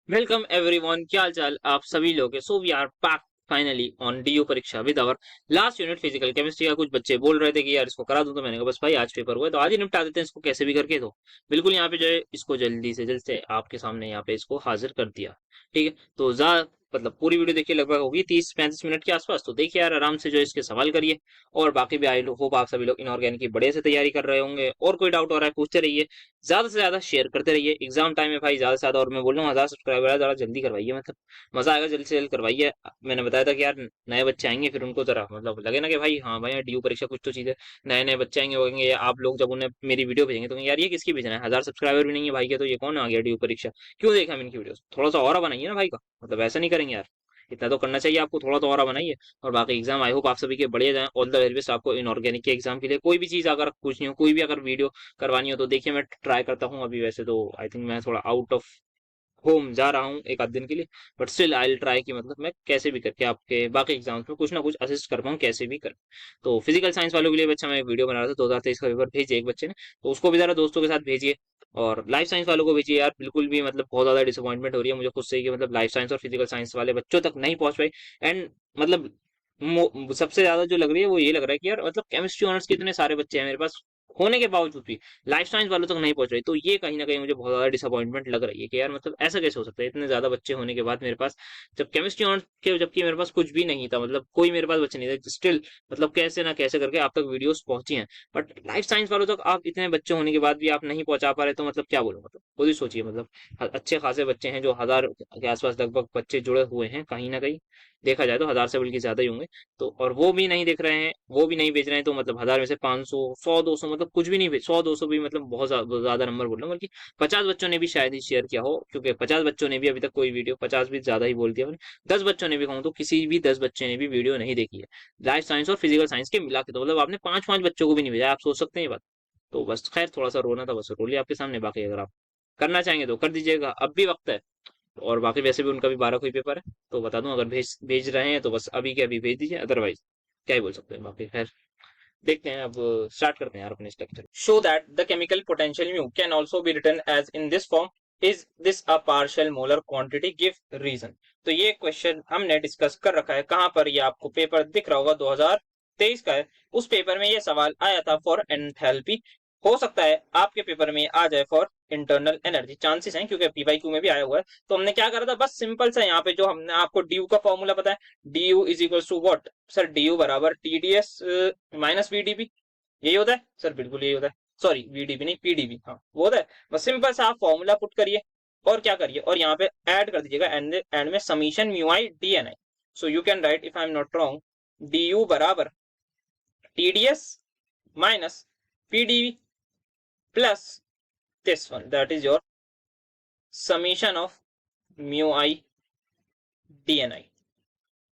Welcome everyone, क्या हाल चाल आप सभी लोग हैं। So we are back finally on DU परीक्षा with our last unit physical chemistry का। कुछ बच्चे बोल रहे थे कि यार इसको करा दूं, तो मैंने कहा बस भाई आज पेपर हुआ है तो आज ही निपटा देते हैं इसको कैसे भी करके। तो बिल्कुल यहाँ पे जो है इसको जल्द से आपके सामने यहाँ पे इसको हाजिर कर दिया। ठीक है, तो मतलब पूरी वीडियो देखिए, लगभग होगी 30-35 मिनट के आसपास। तो देखिए यार आराम से जो है इसके सवाल करिए। और बाकी भी आई होप आप सभी लोग इनऑर्गेनिक की बड़े से तैयारी कर रहे होंगे। और कोई डाउट हो रहा है पूछते रहिए, ज्यादा से ज्यादा शेयर करते रहिए। एग्जाम टाइम है भाई, ज्यादा से ज्यादा। और मैं बोल रहा हूँ 1000 सब्सक्राइबर है, जरा जल्दी करवाइए, मतलब मजा आएगा। जल्द से जल्द करवाइए। मैंने बताया था कि यार नए बच्चे आएंगे, फिर उनको जरा मतलब लगे ना कि भाई हाँ भाई डीयू परीक्षा कुछ तो चीज है। नए नए बच्चे आएंगे, होंगे या आप लोग जब उन्हें मेरी वीडियो भेजेंगे तो कहेंगे, यार ये किसकी भेजना है, 1000 सब्सक्राइबर भी नहीं है भाई के, तो ये कौन आ गया डीयू परीक्षा। क्यों देखा हम इनकी वीडियो, थोड़ा सा और बनाइए ना भाई का, मतलब ऐसा नहीं करेंगे यार। इतना तो करना चाहिए आपको, थोड़ा तो और बनाइए। और बाकी एग्जाम आई होप आप सभी के बढ़िया जाए। ऑल द वेरी बेस्ट आपको इनऑर्गेनिक के एग्जाम के लिए। कोई भी चीज अगर पूछनी हो, कोई भी अगर वीडियो करवानी हो तो देखिए मैं ट्राई करता हूँ। अभी वैसे तो आई थिंक मैं थोड़ा आउट ऑफ होम जा रहा हूँ एक आध दिन के लिए, but still I will try कि मतलब मैं कैसे भी करके आपके बाकी एग्जाम्स में कुछ ना कुछ असिस्ट कर पाऊँ, कैसे भी कर। तो फिजिकल साइंस वालों के लिए बच्चा मैं एक वीडियो बना रहा था, 2023 का पेपर भेजिए एक बच्चे ने, तो उसको भी जरा दोस्तों के साथ भेजिए। और लाइफ साइंस वालों को भेजिए यार, बिल्कुल भी मतलब बहुत ज्यादा डिसअपॉइंटमेंट हो रही है मुझे खुद से ही कि मतलब लाइफ साइंस और फिजिकल साइंस वाले बच्चों तक नहीं पहुंच पाई। एंड मतलब सबसे ज्यादा जो लग रही है वो ये लग रहा है कि यार मतलब केमिस्ट्री ऑनर्स के इतने सारे बच्चे हैं मेरे पास होने के बावजूद भी लाइफ साइंस वालों तक नहीं पहुंच रही। तो ये कहीं ना कहीं मुझे बहुत ज्यादा डिसअपॉइंटमेंट लग रही है कि यार मतलब ऐसा कैसे हो सकता है इतने ज्यादा बच्चे होने के बाद मेरे पास, जब केमिस्ट्री ऑनर्स के जबकि मेरे पास कुछ भी नहीं था, मतलब कोई मेरे पास बच्चे नहीं थे स्टिल, मतलब कैसे ना कैसे करके आप तक वीडियोस पहुंची हैं। बट लाइफ साइंस वालों तक आप इतने बच्चे होने के बाद भी आप नहीं पहुंचा पा रहे, तो मतलब क्या बोलूं, मतलब खुद ही सोचिए। मतलब अच्छे खासे बच्चे हैं, जो 1000 के आसपास लगभग बच्चे जुड़े हुए हैं कहीं ना कहीं, देखा जाए तो 1000 से बल्कि ज्यादा ही होंगे। तो और वो भी नहीं देख रहे हैं, वो भी नहीं बेच रहे हैं, तो मतलब 1000 में से 500 100 200 मतलब कुछ भी नहीं बेच, 100 200 भी मतलब बहुत ज्यादा नंबर बोल रहा हूँ, बल्कि 50 बच्चों ने भी शायद ही शेयर किया हो, क्योंकि 50 बच्चों ने भी अभी तक कोई वीडियो, 50 भी ज्यादा ही बोल दिया मैंने, 10 बच्चों ने भी कहूँ तो किसी भी 10 बच्चे ने भी वीडियो नहीं देखी है लाइफ साइंस और फिजिकल साइंस के मिला के। तो मतलब आपने 5-5 बच्चों को भी नहीं भेजा, आप सोच सकते हैं ये बात। तो बस खैर थोड़ा सा रोना था, बस रो लिया आपके सामने। बाकी अगर आप करना चाहेंगे तो कर दीजिएगा, अब भी वक्त है। और बाकी वैसे भी उनका भी 12 को ही पेपर है, तो बता दूं अगर भेज भेज रहे हैं तो बस अभी के अभी भेज दीजिए, अदरवाइज क्या ही बोल सकते हैं। बाकी खैर देखते हैं, अब स्टार्ट करते हैं यार अपने इस lecture. Show that the chemical potential mu can also be written as in this form, is this a partial molar quantity, give reason. तो ये क्वेश्चन हमने डिस्कस कर रखा है, कहां पर, ये आपको पेपर दिख रहा होगा 2023 का है। उस पेपर में ये सवाल आया था फॉर एंथैल्पी। हो सकता है आपके पेपर में आ जाए फॉर इंटरनल एनर्जी, चांसेस हैं क्योंकि पीवाईक्यू में भी आया हुआ है। तो हमने क्या करा था, बस सिंपल सा यहाँ पे जो हमने आपको डी का फॉर्मूला पता है, D U is equal to what sir, D U बराबर टीडीएस माइनस वीडीबी, यही होता है सर, बिल्कुल यही होता है। सॉरी वीडीबी नहीं, पीडीबी, हाँ वो होता है। बस सिंपल सा आप फॉर्मूला पुट करिए और क्या करिए, और यहाँ पे ऐड कर दीजिएगा एंड में summation mu i d n i. So you can write, if I am not wrong, d U बराबर TDS minus PdV plus this one, that is your summation of mu i d n i.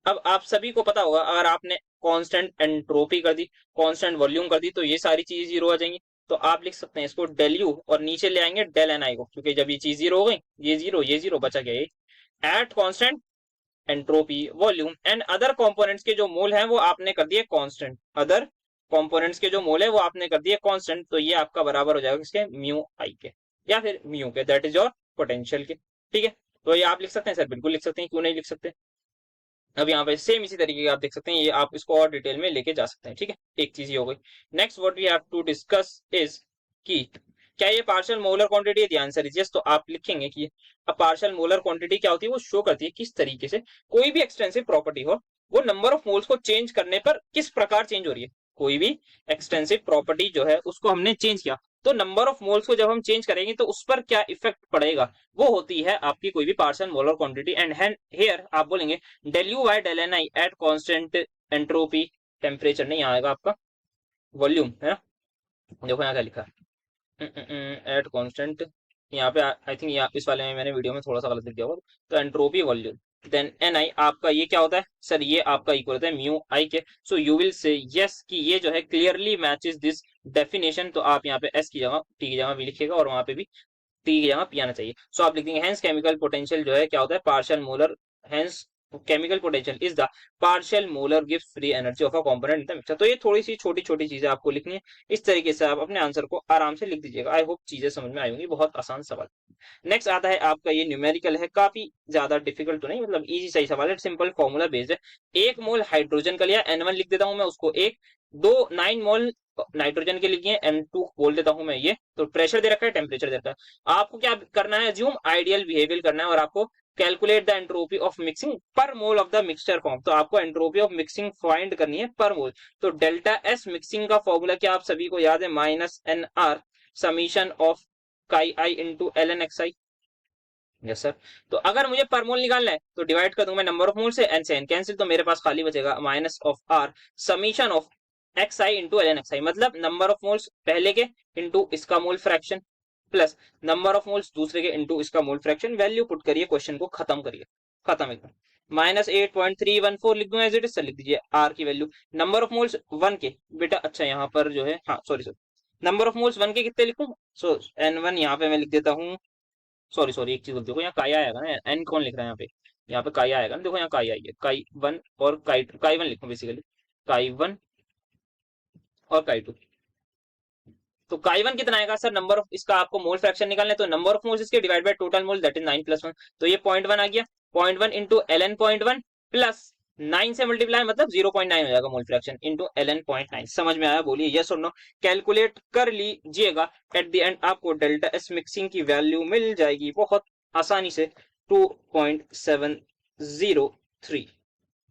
अब आप सभी को पता होगा, अगर आपने constant entropy कर दी, कांस्टेंट वॉल्यूम कर दी, तो ये सारी चीज जीरो आ जाएंगी। तो आप लिख सकते हैं इसको डेल यू, और नीचे ले आएंगे डेल एन आई को, क्योंकि जब ये चीज जीरो हो गई, ये जीरो बचा गया, ये eight constant entropy volume and other components के जो मोल हैं वो आपने कर दिए कांस्टेंट, अदर कंपोनेंट्स के जो मोल है वो आपने कर दिए कांस्टेंट। तो ये आपका बराबर हो जाएगा किसके, म्यू आई के या फिर म्यू के, दैट इज योर पोटेंशियल के। ठीक है, तो ये आप लिख सकते हैं सर, बिल्कुल लिख सकते हैं, क्यों नहीं लिख सकते। अब यहाँ पे सेम इसी तरीके के आप देख सकते हैं, ये आप इसको और डिटेल में लेके जा सकते हैं। ठीक है, एक चीज ये हो गई। Next what we have to discuss is कि क्या ये पार्शियल मोलर क्वांटिटी है, द आंसर इज यस। तो आप लिखेंगे कि अब पार्शियल मोलर क्वांटिटी क्या होती है, वो शो करती है किस तरीके से कोई भी एक्सटेंसिव प्रॉपर्टी हो, वो नंबर ऑफ मोल्स को चेंज करने पर किस प्रकार चेंज हो रही है। कोई भी एक्सटेंसिव प्रॉपर्टी जो है उसको हमने चेंज किया, तो नंबर ऑफ मोल्स को जब हम चेंज करेंगे तो उस पर क्या इफेक्ट पड़ेगा, वो होती है आपकी कोई भी partial molar quantity. And here आप बोलेंगे del U by del N I at constant entropy, temperature नहीं आएगा आपका, वॉल्यूम है ना, देखो यहाँ क्या लिखा है, एट कांस्टेंट, यहाँ पे आई थिंक यहाँ इस वाले में मैंने वीडियो में थोड़ा सा गलत लिख दिया होगा, तो entropy volume, then N i आपका ये क्या होता है सर, ये आपका इक्वल होता है म्यू आई के। So you will say yes कि ये जो है क्लियरली मैचेस दिस डेफिनेशन। तो आप यहाँ पे एस की जगह टी की जगह भी लिखिएगा, और वहां पे भी टी की जगह पी आना चाहिए। सो आप लिख देंगे हेंस केमिकल पोटेंशियल जो है क्या होता है, partial molar, hence chemical potential is the partial molar gives free energy of a component in the mixture. तो ये थोड़ी सी छोटी छोटी चीजें आपको लिखनी है, इस तरीके से आप अपने आंसर को आराम से लिख दीजिएगा। आई होप चीजें समझ में आई होंगी, बहुत आसान सवाल। नेक्स्ट आता है आपका ये न्यूमेरिकल है, काफी ज्यादा डिफिकल्ट तो नहीं, मतलब इजी सही सवाल है, सिंपल फॉर्मूला बेस्ड है। 1 मोल हाइड्रोजन का लिया, N1 लिख देता हूं मैं उसको 1, 9 मोल नाइट्रोजन के लिए N2 बोल देता हूं मैं ये। तो प्रेशर दे रखा है, टेम्परेचर दे रखा है, आपको क्या करना है, अज्यूम आइडियल बिहेवियर करना है, और आपको calculate the entropy of mixing per mole of the mixture form. तो आपको एंट्रोपी ऑफ मिक्सिंग फाइंड करनी है पर मोल। तो डेल्टा एस मिक्सिंग का फॉर्मूला क्या आप सभी को याद है, -NR summation of chi i into l n x i. Yes sir. तो अगर मुझे पर मोल निकालना है तो डिवाइड कर दूंगा मैं नंबर ऑफ मोल से, एन से एन कैंसिल, तो मेरे पास खाली बचेगा -R summation of x i into l n x i, मतलब नंबर ऑफ मोल्स पहले के इंटू इसका mole fraction plus number of moles दूसरे के इंटू इसका मोल फ्रैक्शन। वैल्यू पुट करिए, क्वेश्चन को खत्म करिए, खत्म एकदम। -8.314 लिख दूं एज इट इज, लिख दीजिए आर की वैल्यू। नंबर ऑफ मोल्स 1 के, बेटा अच्छा यहाँ पर जो है, हाँ sorry sorry, number of moles 1 के कितने लिखूं, सो N1 यहाँ पे मैं लिख देता हूँ, सॉरी सॉरी एक चीज देखो, यहाँ काया आएगा ना, एन कौन लिख रहा है यहाँ पे, यहाँ पे काया आएगा ना, देखो यहाँ काया आई है, काई 1 और काई 1 लिखो बेसिकली, काई 1 और काई 2। तो काई 1 कितना आएगा सर, नंबर ऑफ इसका आपको मोल फ्रैक्शन निकालना है, तो नंबर ऑफ मोल्स इसके divide by total mole that is 9+1, तो ये 0.1 आ गया, 0.1 इंटू ln 0.1 प्लस 9 से मल्टीप्लाई मतलब 0.9 हो जाएगा मोल फ्रैक्शन इंटू ln 0.9। समझ में आया, बोलिए यस और नो। कैलकुलेट कर लीजिएगा, एट द एंड आपको डेल्टा एस मिक्सिंग की वैल्यू मिल जाएगी बहुत आसानी से 2.703।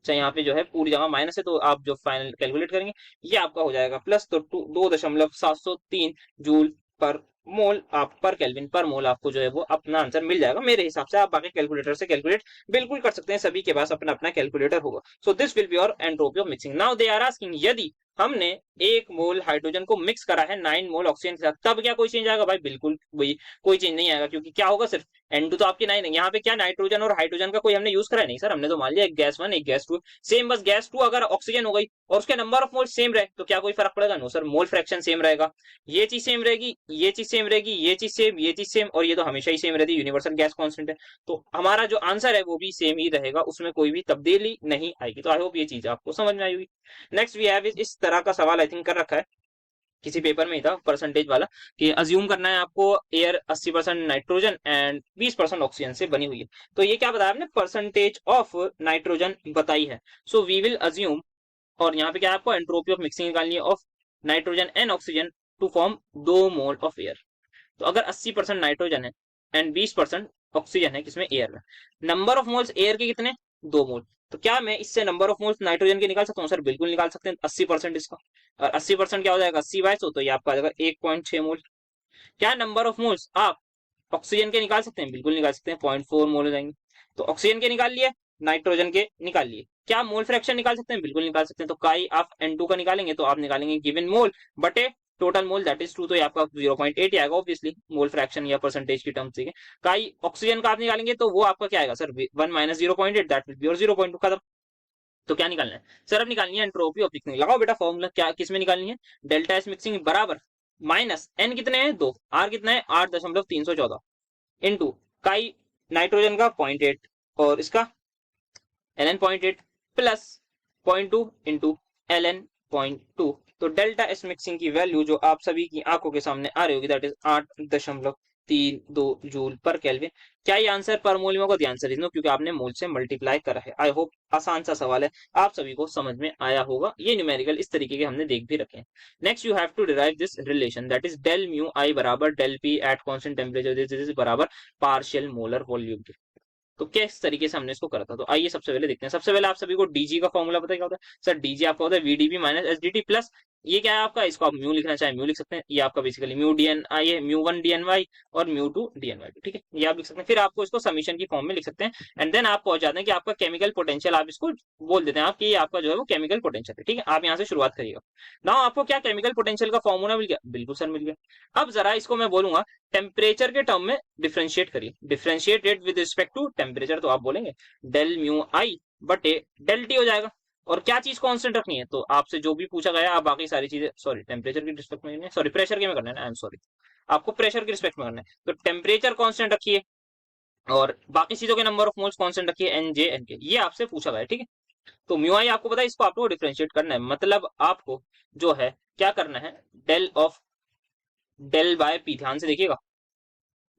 अच्छा यहाँ पे जो है पूरी जगह माइनस है, तो आप जो फाइनल कैलकुलेट करेंगे ये आपका हो जाएगा प्लस, तो 2.703 जूल पर मोल, आप पर केल्विन पर मोल, आपको जो है वो अपना आंसर मिल जाएगा मेरे हिसाब से। आप बाकी कैलकुलेटर से कैलकुलेट बिल्कुल कर सकते हैं, सभी के पास अपना अपना कैलकुलेटर होगा। So this will be your entropy of mixing. Now they are asking, यदि हमने 1 मोल हाइड्रोजन को मिक्स करा है 9 मोल ऑक्सीजन के साथ, तब क्या कोई चेंज आएगा, भाई बिल्कुल वही, कोई चेंज नहीं आएगा, क्योंकि क्या होगा सिर्फ N2 तो आपकी 9 है, यहाँ पे क्या नाइट्रोजन और हाइड्रोजन का कोई हमने यूज करा नहीं सर, हमने तो मान लिया एक गैस 1 एक गैस 2 सेम, बस गैस 2 अगर ऑक्सीजन हो गई और उसके नंबर ऑफ मोल सेम रहे तो क्या कोई फर्क पड़ेगा, no sir, mole fraction same रहेगा, ये चीज सेम रहेगी, ये चीज सेम रहेगी, ये चीज सेम, ये चीज सेम, और ये तो हमेशा ही सेम रहती है, यूनिवर्सल गैस कांस्टेंट है, तो हमारा जो आंसर है वो भी सेम ही रहेगा, उसमें कोई भी तब्दीली नहीं आएगी। तो आई होप ये चीज आपको समझ में आई होगी। नेक्स्ट वी हैव इस तरह का सवाल आई थिंक कर रखा है किसी पेपर में ही था, परसेंटेज वाला, कि अज्यूम करना है आपको एयर 80% नाइट्रोजन एंड 20% ऑक्सीजन से बनी हुई है। तो ये क्या बताया आपने, परसेंटेज ऑफ नाइट्रोजन बताई है। सो वी विल अज्यूम, और यहाँ पे क्या है, आपको एंट्रोपी ऑफ मिक्सिंग निकालनी है of nitrogen and oxygen to form 2 mole of air. तो अगर 80% नाइट्रोजन है एंड 20% ऑक्सीजन है किसमें, एयर में, नंबर ऑफ मोल्स एयर के कितने, 2 मोल, तो क्या मैं इससे नंबर ऑफ मोल्स नाइट्रोजन के निकाल सकता हूँ, सर बिल्कुल निकाल सकते हैं, 80% इसका, और 80% क्या हो जाएगा, 80/100, तो ये आपका आ जाएगा 1.6 मोल। क्या नंबर ऑफ मोल्स आप ऑक्सीजन के निकाल सकते हैं, बिल्कुल निकाल सकते हैं, 0.4 मोल हो जाएंगे। तो ऑक्सीजन के निकाल लिए, नाइट्रोजन के निकाल लिए, क्या मोल फ्रैक्शन निकाल सकते हैं, बिल्कुल निकाल सकते हैं। तो काई आप N2 का निकालेंगे तो आप निकालेंगे गिवन मोल बटे टोटल मोल दैट इज 2, तो ये आपका 0.8 आएगा ऑब्वियसली, मोल फ्रैक्शन या परसेंटेज की टर्म से। काई ऑक्सीजन का आप निकालेंगे तो वो आपका क्या आएगा sir, 1 minus 0.8 that will be your 0.2, खत्म। तो क्या निकालना है सर, अब निकालनी है एंट्रोपी ऑफ मिक्सिंग। लगाओ बेटा फॉर्मूला, क्या किसमें निकालनी है, डेल्टा एस मिक्सिंग बराबर माइनस एन कितने हैं 2, आर कितना है 8.314 इंटू काई नाइट्रोजन का 0.8 और इसका ln 0.8 प्लस 0.2 इंटू ln 0.2। तो डेल्टा एस मिक्सिंग की वैल्यू जो आप सभी की आंखों के सामने आ रही होगी दैट इज 8.32 जूल पर केल्विन। क्या ये आंसर पर मोल में होगा, ध्यान से लिखो क्योंकि आपने मोल से मल्टीप्लाई करा है। आई होप आसान सा सवाल है, आप सभी को समझ में आया होगा। ये न्यूमेरिकल इस तरीके के हमने देख भी रखे हैं। Next you have to derive this relation that is del mu i बराबर del P at constant temperature this is बराबर पार्शियल मोलर वॉल्यूम। तो किस तरीके से हमने इसको करा था, तो आइए सबसे पहले देखते हैं। सबसे पहले आप सभी को डीजी का फॉर्मूला पता है क्या होता है सर, डीजी आपका होता है वीडीबी माइनस एसडीटी प्लस, ये क्या है आपका, इसको आप म्यू लिखना चाहे म्यू लिख सकते हैं, ये आपका बेसिकली म्यू डीएन आई है, म्यू 1 डीएनवाई और म्यू 2 डीएनवाई, ठीक है, ये आप लिख सकते हैं। फिर आपको इसको समीशन की फॉर्म में लिख सकते हैं एंड देन आप पहुंच जाते हैं कि आपका केमिकल पोटेंशियल, आप इसको बोल देते हैं आप कि ये आपका जो है वो केमिकल पोटेंशियल है, ठीक है। आप यहाँ से शुरुआत करिएगा। ना आपको क्या केमिकल पोटेंशियल का फॉर्मूला मिल गया, बिल्कुल सर मिल गया। अब जरा इसको मैं बोलूंगा टेम्परेचर के टर्म में डिफ्रेंशिएट करिए, differentiate rate with respect to temperature, तो आप बोलेंगे डेल म्यू आई बटे डेल टी हो जाएगा। और क्या चीज कांस्टेंट रखनी है, तो आपसे जो भी पूछा गया आप बाकी सारी चीजें, सॉरी टेम्परेचर की रिस्पेक्ट में, सॉरी प्रेशर के में करना है ना, आई एम सॉरी, आपको प्रेशर की रिस्पेक्ट में करना है। तो टेम्परेचर कांस्टेंट रखिए और बाकी चीजों के नंबर ऑफ मोल्स कांस्टेंट रखिए, एन जे एन के, ये आपसे पूछा गया है, ठीक है। तो म्यू आई आपको पता है, इसको आपको डिफ्रेंशिएट करना है, मतलब आपको जो है क्या करना है, del of del by P, ध्यान से देखिएगा,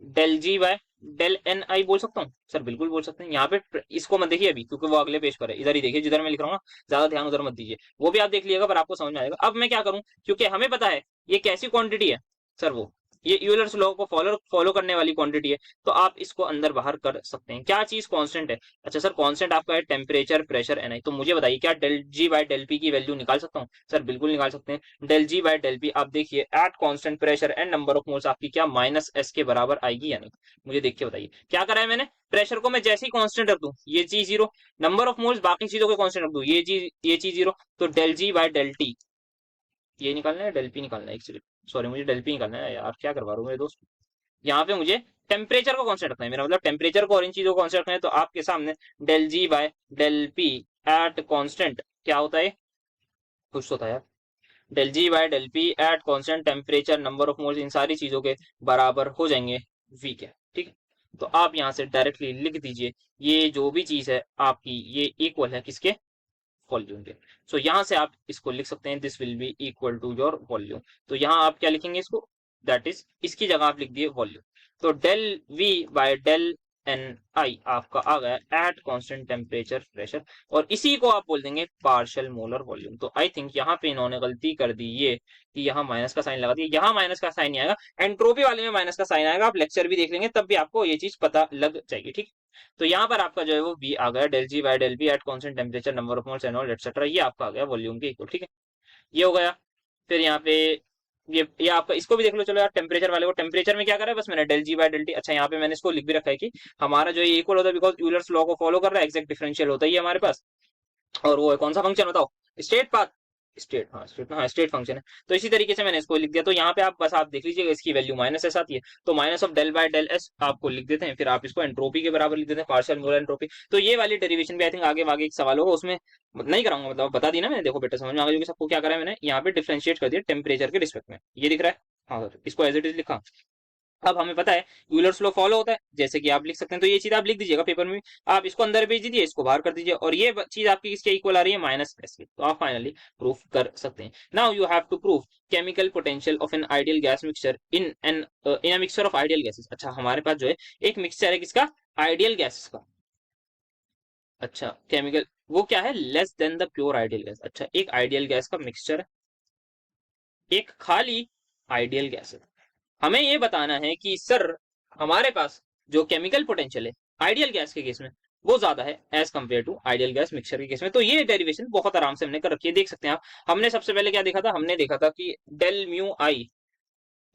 del G by del N i बोल सकता हूँ सर? बिल्कुल बोल सकते हैं। यहाँ पे इसको मत देखिए अभी, क्योंकि वो अगले पेज पर है, इधर ही देखिए जिधर मैं लिख रहा हूँ ना, ज्यादा ध्यान उधर मत दीजिए, वो भी आप देख लीजिएगा पर आपको समझ में आएगा। अब मैं क्या करूँ, क्योंकि हमें पता है ये कैसी क्वांटिटी है सर, वो ये यूलर्स लॉ को फॉलो फॉलो करने वाली क्वांटिटी है, तो आप इसको अंदर बाहर कर सकते हैं। क्या चीज कांस्टेंट है? अच्छा सर कांस्टेंट आपका है टेम्परेचर, प्रेशर, एनआई। तो मुझे बताइए क्या del G by del P की वैल्यू निकाल सकता हूँ? सर बिल्कुल निकाल सकते हैं। Del G by del P आप देखिए at constant pressure and number of moles आपकी क्या माइनस एस के बराबर आएगी या नहीं? मुझे देख के बताइए। क्या करा है मैंने? प्रेशर को मैं जैसे ही कांस्टेंट रख दूं, ये चीज जीरो, नंबर ऑफ मोल्स बाकी चीजों को कांस्टेंट रख दूं, ये चीज जीरो, तो del G by del T ये निकालना है, डेल पी निकालना है एक्चुअली। सॉरी, मुझे डेल पी निकालना है यार, क्या करवा रहा हूँ मेरे दोस्त। यहाँ पे मुझे टेम्परेचर को कांस्टेंट रखना है, मेरा मतलब टेम्परेचर को और इन चीजों को कांस्टेंट रखना है। तो आपके सामने del G by del P at constant क्या होता है? कुछ तो था यार। Del G by del P at constant temperature, number of moles, इन सारी चीजों के बराबर हो जाएंगे वी के। ठीक है, तो आप यहाँ से डायरेक्टली लिख दीजिए ये जो भी चीज है आपकी, ये इक्वल है किसके? वॉल्यूम के। सो यहाँ से आप इसको लिख सकते हैं this will be equal to your volume. तो यहाँ आप क्या लिखेंगे इसको? दैट इज, इसकी जगह आप लिख दिए वॉल्यूम। तो del V by del N i आपका आ गया एट कांस्टेंट टेम्परेचर प्रेशर, और इसी को आप बोल देंगे पार्शियल मोलर वॉल्यूम। तो आई थिंक यहाँ पे इन्होंने गलती कर दी ये कि यहाँ माइनस का साइन लगा दिया, यहाँ माइनस का साइन नहीं आएगा, एंट्रोपी वाले में माइनस का साइन आएगा। आप लेक्चर भी देख लेंगे तब भी आपको ये चीज पता लग जाएगी। ठीक, तो यहाँ पर आपका जो है वो बी आ गया, del G by del B at constant temperature, number of moles and all etcetera, ये आपका आ गया वॉल्यूम के इक्वल। ठीक है, ये हो गया। फिर यहाँ पे ये आपका इसको भी देख लो। चलो यार टेम्परेचर वाले को, टेम्परेचर में क्या करा है, बस मैंने del G by del T. अच्छा यहाँ पे मैंने इसको लिख भी रखा है कि हमारा जो ये इक्वल होता है बिकॉज यूलर्स लॉ को फॉलो कर रहा है, एग्जैक्ट डिफरेंशियल होता ही है हमारे पास। और वो है कौन सा फंक्शन बताओ? स्टेट पाथ, स्टेट, हाँ स्टेट फंक्शन है। तो इसी तरीके से मैंने इसको लिख दिया। तो यहाँ पे आप बस आप देख लीजिएगा इसकी वैल्यू माइनस एस आती है, तो minus of del by del S आपको लिख देते हैं, फिर आप इसको एंट्रोपी के बराबर लिख देते हैं, पार्शियल मोलर एंट्रोपी। तो ये वाली डेरिवेशन भी आई थिंक आगे आगे एक सवाल होगा, उसमें नहीं कराऊंगा, मतलब बता दी ना मैंने। देखो बेटा समझ में आ गया सबको क्या करा है मैंने, यहाँ पे डिफरेंशिएट कर दिया टेम्परेचर के रिस्पेक्ट में, ये दिख रहा है। हाँ सर, इसको एज इट इज लिखा। अब हमें पता है यूलर्स लॉ फॉलो होता है, जैसे कि आप लिख सकते हैं। तो ये चीज आप लिख दीजिएगा पेपर में, आप इसको अंदर भेज दीजिए, इसको बाहर कर दीजिए, और ये चीज आपकी किसके इक्वल आ रही है? माइनस एस की। तो आप फाइनली प्रूफ कर सकते हैं। Now you have to prove chemical potential of an ideal gas mixture in a mixture of ideal gases. अच्छा हमारे पास जो है एक मिक्सचर है किसका? आइडियल गैसेस का। अच्छा केमिकल वो क्या है? Less than the pure ideal gas. अच्छा एक आइडियल गैस का मिक्सचर है, एक खाली आइडियल गैस है। हमें ये बताना है कि सर हमारे पास जो केमिकल पोटेंशियल है आइडियल गैस के केस में वो ज्यादा है as compare to ideal gas mixture के केस में। तो ये डेरिवेशन बहुत आराम से हमने कर रखी है, देख सकते हैं आप। हमने सबसे पहले क्या देखा था? हमने देखा था कि डेल म्यू आई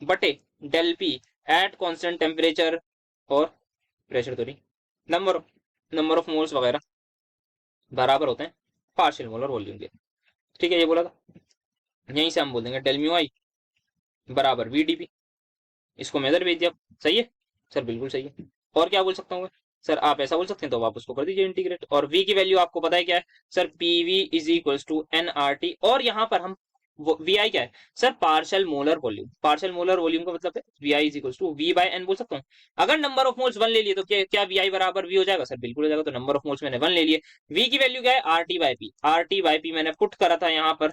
बटे del P at constant temperature और प्रेशर, तो नहीं, नंबर ऑफ मोल्स वगैरह बराबर होते हैं पार्शियल मोलर वॉल्यूम के। ठीक है, ये बोला था। यहीं से हम बोल देंगे डेल म्यू आई बराबर वी डी पी, इसको मैं इधर भेज दिया। सही है सर? बिल्कुल सही है। और क्या बोल सकता हूँ मैं? सर आप ऐसा बोल सकते हैं तो आप उसको कर दीजिए इंटीग्रेट, और v की वैल्यू आपको पता है क्या है sir? PV is equals to N R T, और यहाँ पर हम वी आई क्या है sir? Partial molar volume. Partial molar volume का मतलब है V I is equals to V by N बोल सकता हूँ। अगर नंबर ऑफ मोल्स वन ले लिए तो क्या वी आई बराबर वी हो जाएगा? सर बिल्कुल हो जाएगा। तो नंबर ऑफ मोल्स मैंने वन ले लिए, v की वैल्यू क्या है? R T by P. R T by P मैंने पुट करा था यहाँ पर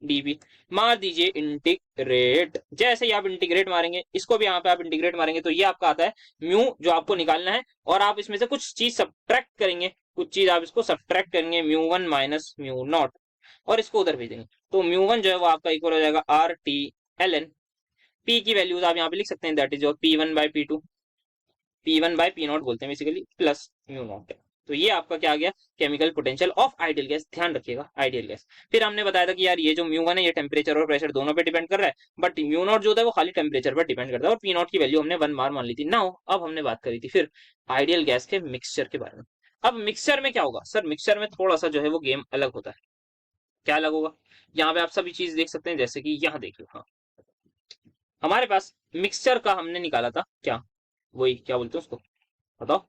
डीबी, मार दीजिए इंटीग्रेट। जैसे ही आप इंटीग्रेट मारेंगे, इसको भी यहाँ पे आप इंटीग्रेट मारेंगे, तो ये आपका आता है म्यू जो आपको निकालना है, और आप इसमें से कुछ चीज सब्ट्रैक्ट करेंगे, कुछ चीज आप इसको सब्ट्रैक्ट करेंगे, mu one minus mu naught, और इसको उधर भेजेंगे। तो म्यू वन जो है वो आपका इक्वल हो जाएगा R T L N. P की वैल्यूज आप यहाँ पे लिख सकते हैं, that is your P one by P two, P one by P not बोलते हैं बेसिकली, प्लस म्यू नॉट। तो ये आपका क्या आ गया? Chemical potential of ideal gas. ध्यान रखिएगा आइडियल गैस। फिर हमने बताया था कि यार ये जो म्यू वन है ये टेम्परेचर और प्रेशर दोनों पे डिपेंड कर रहा है, बट म्यू नॉट जो होता है वो खाली टेम्परेचर पर डिपेंड करता है, और पी नॉट की वैल्यू हमने वन बार मान ली थी। नाउ अब हमने बात करी थी फिर आइडियल गैस के मिक्सचर के बारे में। अब मिक्सचर में क्या होगा सर? मिक्सचर में थोड़ा सा जो है वो गेम अलग होता है। क्या अलग होगा? यहाँ पे आप सभी चीज देख सकते हैं, जैसे कि यहाँ देख लो। हाँ, हमारे पास मिक्सचर का हमने निकाला था क्या, वही क्या बोलते हैं उसको, बताओ।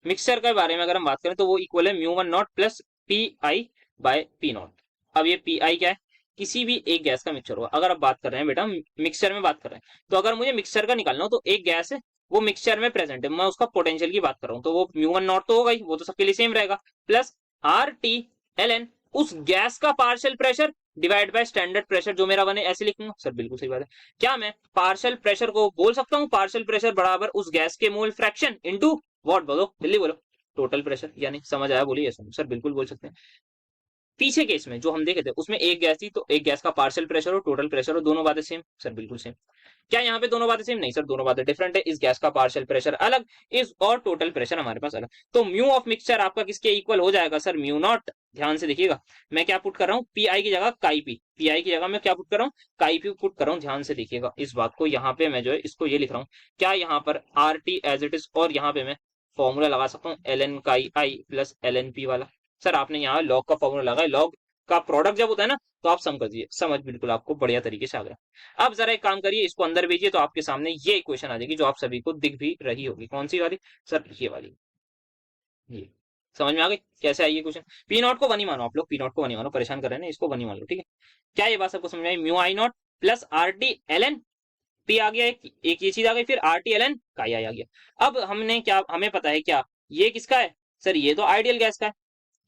मिक्सचर के बारे में अगर हम बात करें तो वो इक्वल है mu one not plus P I by P not. अब ये पी आई क्या है? किसी भी एक गैस का मिक्सचर होगा। अगर आप बात कर रहे हैं बेटा मिक्सचर में बात कर रहे हैं, तो अगर मुझे मिक्सचर का निकालना हो तो एक गैस है वो मिक्सचर में प्रेजेंट है, मैं उसका पोटेंशियल की बात कर रहा हूँ, तो वो म्यू वन नॉट तो होगा ही, वो तो सबके लिए सेम रहेगा, plus R T L N उस गैस का partial pressure divide by standard pressure जो मेरा बने, ऐसे लिखूंगा। सर बिल्कुल सही बात है। क्या मैं पार्शियल प्रेशर को बोल सकता हूँ पार्शियल प्रेशर बराबर उस गैस के मोल फ्रैक्शन इनटू व्हाट, बोलो जल्दी बोलो, टोटल प्रेशर। यानी समझ आया, बोलिए। सर बिल्कुल बोल सकते हैं। पीछे केस में जो हम देखे थे उसमें एक गैस थी, तो एक गैस का पार्शियल प्रेशर और टोटल प्रेशर और दोनों बातें सेम। सर बिल्कुल सेम। क्या यहाँ पे दोनों बातें सेम? नहीं सर, दोनों बातें डिफरेंट है। इस गैस का पार्शियल प्रेशर अलग, इस और टोटल प्रेशर हमारे पास अलग। तो म्यू ऑफ मिक्सचर आपका किसके इक्वल हो जाएगा? Sir mu naught. ध्यान से देखिएगा, मैं क्या पुट कर रहा हूँ, पी आई की जगह काई पी, पी आई की जगह मैं क्या पुट कर रहा हूँ, काई पी पुट कर रहा हूँ। ध्यान से देखिएगा इस बात को, यहाँ पे मैं जो है इसको ये लिख रहा हूँ, क्या यहाँ पर R T as it is, और यहाँ पे मैं फॉर्मूला लगा सकता हूँ एल एन काई आई प्लस एल एन पी वाला। सर आपने यहाँ लॉग का फॉर्मूला लगाया, लॉग का प्रोडक्ट जब होता है ना तो आप सम कर दीजिए। समझ बिल्कुल आपको बढ़िया तरीके से आ गया। अब जरा एक काम करिए, इसको अंदर भेजिए तो आपके सामने ये इक्वेशन आ जाएगी जो आप सभी को दिख भी रही होगी। कौन सी वाली? सर ये वाली। ये समझ में आ गई कैसे आई ये क्वेश्चन? पी नॉट को वन ही मानो आप लोग, पी नॉट को वन ही मानो, परेशान कर रहे हैं ना, इसको वन ही मान लो, ठीक है। क्या ये बात सबको समझ में आई? Mu i not plus R T L N P आ गया, एक ये चीज आ गई, फिर आर टी एल एन का आई आ गया। अब हमने क्या, हमें पता है क्या ये किसका है? सर ये तो आइडियल गैस का है,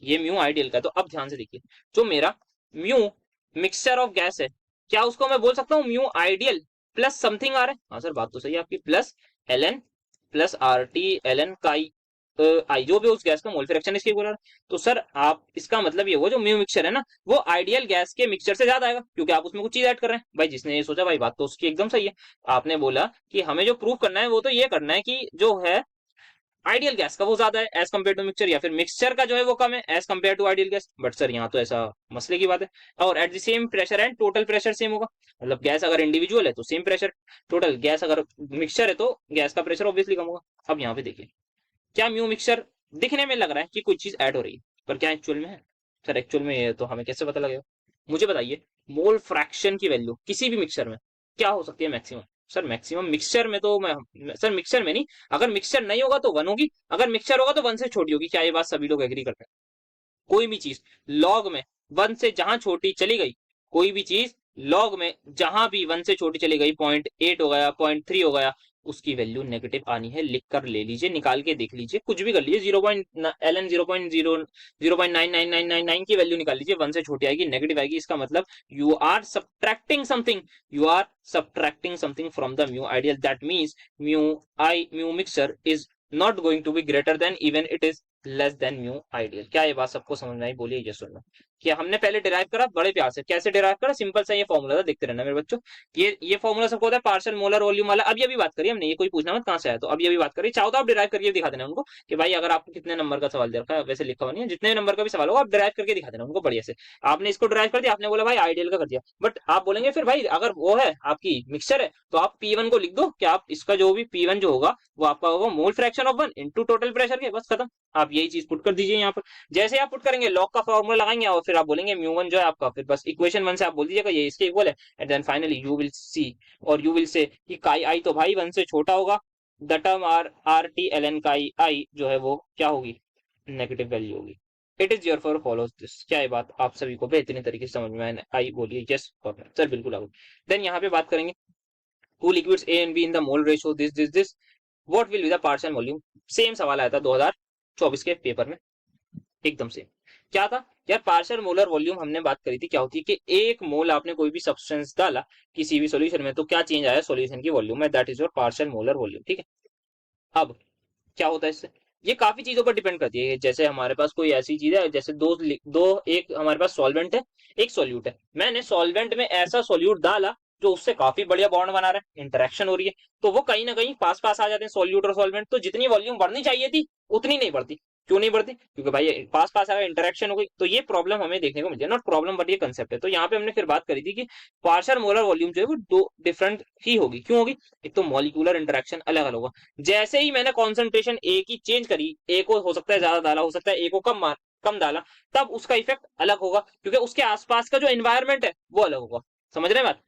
ये म्यू आइडियल का। तो अब ध्यान से देखिए, जो मेरा म्यू मिक्सचर ऑफ गैस है, क्या उसको मैं बोल सकता हूँ म्यू आइडियल प्लस समथिंग आ रहा है? हाँ सर बात तो सही है आपकी, plus L N plus R T L N का आई जो भी उस गैस का मोल फ्रैक्शन इसके बोला। तो सर आप इसका मतलब ये हुआ जो म्यू मिक्सचर है ना वो आइडियल गैस के मिक्सचर से ज्यादा आएगा, क्योंकि आप उसमें कुछ चीज ऐड कर रहे हैं। भाई जिसने ये सोचा भाई बात तो उसकी एकदम सही है। आपने बोला कि हमें जो प्रूव करना है वो तो ये करना है कि जो है आइडियल गैस का वो ज्यादा है एज कम्पेयर टू मिक्सचर, या फिर मिक्सचर का जो है वो कम है as compare to ideal gas. But sir यहाँ तो ऐसा मसले की बात है। और at the same pressure and total pressure same होगा, मतलब गैस अगर इंडिविजुअल है तो सेम प्रेशर, टोटल गैस अगर मिक्सचर है तो गैस का प्रेशर ऑब्वियसली कम होगा। अब यहाँ पे देखिए, क्या म्यू मिक्सचर दिखने में लग रहा है कि कोई चीज ऐड हो रही है, पर क्या एक्चुअल में है? सर एक्चुअल में ये तो हमें कैसे पता लगेगा? मुझे बताइए, मोल फ्रैक्शन की वैल्यू किसी भी मिक्सचर में क्या हो सकती है मैक्सिमम? सर मैक्सिमम मिक्सचर में तो मैं सर मिक्सचर में नहीं, अगर मिक्सचर नहीं होगा तो वन होगी, अगर मिक्सचर होगा तो वन से छोटी होगी। क्या ये बात सभी लोग एग्री करते हैं? कोई भी चीज लॉग में वन से जहां छोटी चली गई, कोई भी चीज लॉग में जहां भी वन से छोटी चली गई, 0.8 हो गया, 0.3 हो गया, उसकी वैल्यू नेगेटिव आनी है। लिख कर ले लीजिए, निकाल के देख लीजिए, कुछ भी कर लीजिए, 0.ln 0.0999999 की वैल्यू निकाल लीजिए, वन से छोटी आएगी, नेगेटिव आएगी। इसका मतलब you are subtracting something, you are subtracting something from the mu ideal. That means mu mixture is not going to be greater than, even it is less than mu ideal. क्या ये बात सबको समझ में आई? बोलिए ये सुनना। क्या हमने पहले डिराइव करा बड़े प्यार से, कैसे डिराइव करा? सिंपल सा ये फॉर्मूला था, देखते रहना मेरे बच्चों। ये फॉर्मूला सबको होता है पार्शियल मोलर वॉल्यूम वाला। अभी अभी बात करिए हमने, ये कोई पूछना मत कहां से आया, तो अभी अभी बात करिए। चाहो तो आप डिराइव करके दिखा देना उनको कि भाई अगर आपको कितने नंबर का सवाल दे रखा है, वैसे लिखा हुआ नहीं है, जितने नंबर का भी सवाल होगा आप डिराइव करके दिखा देना उनको बढ़िया से। आपने इसको डिराइव कर दिया, आपने बोला भाई आइडियल का कर दिया, बट आप बोलेंगे फिर भाई अगर वो है आपकी मिक्सचर है तो आप P1 को लिख दो कि आप इसका जो भी P1 जो होगा वो आपका होगा mole fraction of one into total pressure के, बस खत्म। आप यही चीज पुट कर दीजिए यहाँ पर। जैसे आप पुट करेंगे लॉग का फॉर्मूला लगाएंगे और फिर आप बोलेंगे म्यू1 जो है आपका, फिर बस इक्वेशन 1 से आप बोल दीजिएगा ये इसके इक्वल है, and then finally you will see, और यू विल से कि काई आई तो भाई 1 से छोटा होगा, the term R T L N chi I जो है वो क्या होगी? नेगेटिव वैल्यू होगी। It is your for follows this. क्या ये बात आप सभी को बेहतरीन तरीके से समझ में आई? बोलिए यस और नो। सर बिल्कुल आगे। देन यहाँ पे बात करेंगे two liquids A and be in the mole ratio this what will be the partial volume. Same सवाल आया था 2024 के पेपर में, एकदम से। क्या था यार? पार्शियल मोलर वॉल्यूम हमने बात करी थी, क्या होती है कि एक मोल आपने कोई भी सब्सटेंस डाला किसी भी सॉल्यूशन में तो क्या चेंज आया सॉल्यूशन की वॉल्यूम में, that is your partial molar volume, ठीक है। अब क्या होता है इससे? ये काफी चीजों पर डिपेंड करती है। जैसे हमारे पास कोई ऐसी चीज है, जैसे एक हमारे पास सॉल्वेंट है, एक सॉल्यूट है। मैंने सॉल्वेंट में ऐसा सॉल्यूट डाला जो उससे काफी बढ़िया बॉन्ड बना रहा है, इंटरेक्शन हो रही है, तो वो कहीं ना कहीं पास पास आ जाते हैं सॉल्यूट और सॉल्वेंट। तो जितनी वॉल्यूम बढ़नी चाहिए थी उतनी नहीं बढ़ती। क्यों नहीं बढ़ती? क्योंकि भाई पास पास आ गया, इंटरेक्शन हो गई। तो ये प्रॉब्लम हमें देखने को मिलती है, नॉट प्रॉब्लम बट ये कंसेप्ट है। तो यहाँ पे हमने फिर बात करी थी कि पार्शियल मोलर वॉल्यूम जो है वो दो डिफरेंट ही होगी। क्यों होगी? एक तो मॉलिक्यूलर इंटरेक्शन अलग अलग होगा। जैसे ही मैंने कॉन्सेंट्रेशन ए की चेंज करी, ए को हो सकता है ज्यादा डाला, हो सकता है ए को कम डाला, तब उसका इफेक्ट अलग होगा, क्योंकि उसके आसपास का जो एनवायरमेंट है वो अलग होगा। समझ रहे हैं बात?